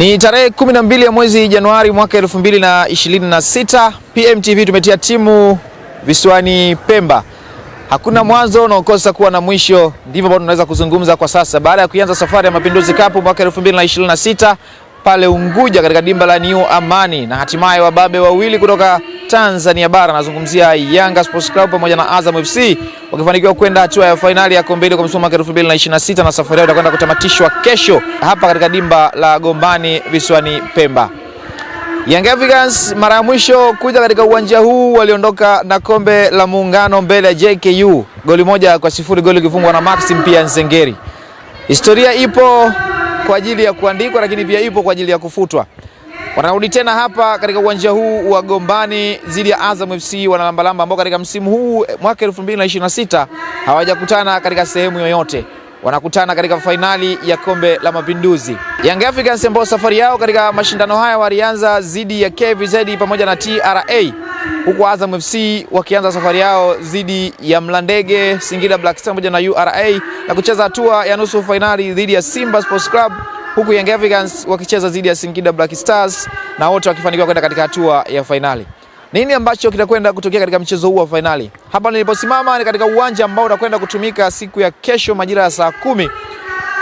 Ni tarehe 12 ya mwezi Januari mwaka 2026. PMTV tumetia timu visiwani Pemba. Hakuna mwanzo unaokosa kuwa na mwisho, ndivyo bado tunaweza kuzungumza kwa sasa. Baada ya kuanza safari ya Mapinduzi Cup mwaka 2026 pale Unguja katika dimba la New Amani, na hatimaye wababe wawili kutoka Tanzania bara, nazungumzia Yanga Sports Club pamoja na Azam FC, wakifanikiwa kwenda hatua ya finali ya kombe kwa msimu wa 2026, na safari yao itakwenda kutamatishwa kesho hapa katika dimba la Gombani visiwani Pemba. Young Africans mara ya mwisho kuja katika uwanja huu waliondoka na kombe la Muungano mbele ya JKU goli 1-0, goli kifungwa na Maxim pia Nzengeri. Historia ipo kwa ajili ya kuandikwa, lakini pia ipo kwa ajili ya kufutwa. Wanarudi tena hapa katika uwanja huu wa Gombani dhidi ya Azam FC wanalambalamba, ambao katika msimu huu mwaka 2026 hawajakutana katika sehemu yoyote. Wanakutana katika fainali ya kombe la Mapinduzi. Young Africans ambao safari yao katika mashindano haya walianza dhidi ya KVZ pamoja na TRA, huku Azam FC wakianza safari yao dhidi ya Mlandege, Singida Black Stars pamoja na URA, na kucheza hatua ya nusu fainali dhidi ya Simba Sports Club, huku Young Africans wakicheza dhidi ya Singida Black Stars, na wote wakifanikiwa kwenda katika hatua ya fainali. Nini ambacho kitakwenda kutokea katika mchezo huu wa finali? Hapa niliposimama ni katika uwanja ambao utakwenda kutumika siku ya kesho majira ya saa 10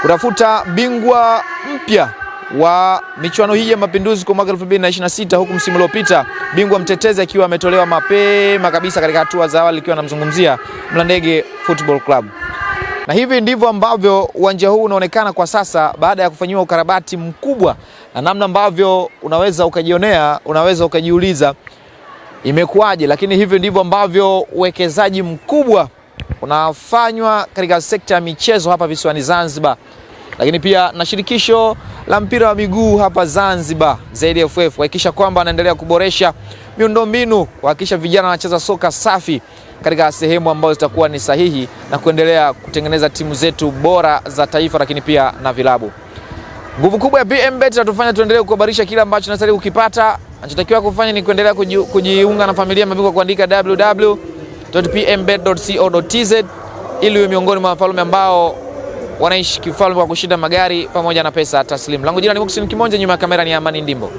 kutafuta bingwa mpya wa michuano hii ya Mapinduzi kwa mwaka 2026, huku msimu uliopita bingwa mtetezi akiwa ametolewa mapema kabisa katika hatua za awali, ikiwa namzungumzia Mlandege Football Club. Na hivi ndivyo ambavyo uwanja huu unaonekana kwa sasa baada ya kufanyiwa ukarabati mkubwa, na namna ambavyo unaweza ukajionea, unaweza ukajiuliza imekuwaje, lakini hivi ndivyo ambavyo uwekezaji mkubwa unafanywa katika sekta ya michezo hapa visiwani Zanzibar, lakini pia na shirikisho la mpira wa miguu hapa Zanzibar ZFF kuhakikisha kwamba anaendelea kuboresha miundombinu, kuhakikisha vijana wanacheza soka safi katika sehemu ambazo zitakuwa ni sahihi, na kuendelea kutengeneza timu zetu bora za taifa, lakini pia na vilabu. Nguvu kubwa ya PMBet inatufanya tuendelee kukuhabarisha kila ambacho tunastahili kukipata. Anachotakiwa kufanya ni kuendelea kujiunga na familia mabingwa, kuandika www.pmbet.co.tz ili uwe miongoni mwa wafalme ambao wanaishi kifalme kwa kushinda magari pamoja na pesa taslimu. Langu jina ni Muhsin Kimonje, nyuma ya kamera ni Amani Ndimbo.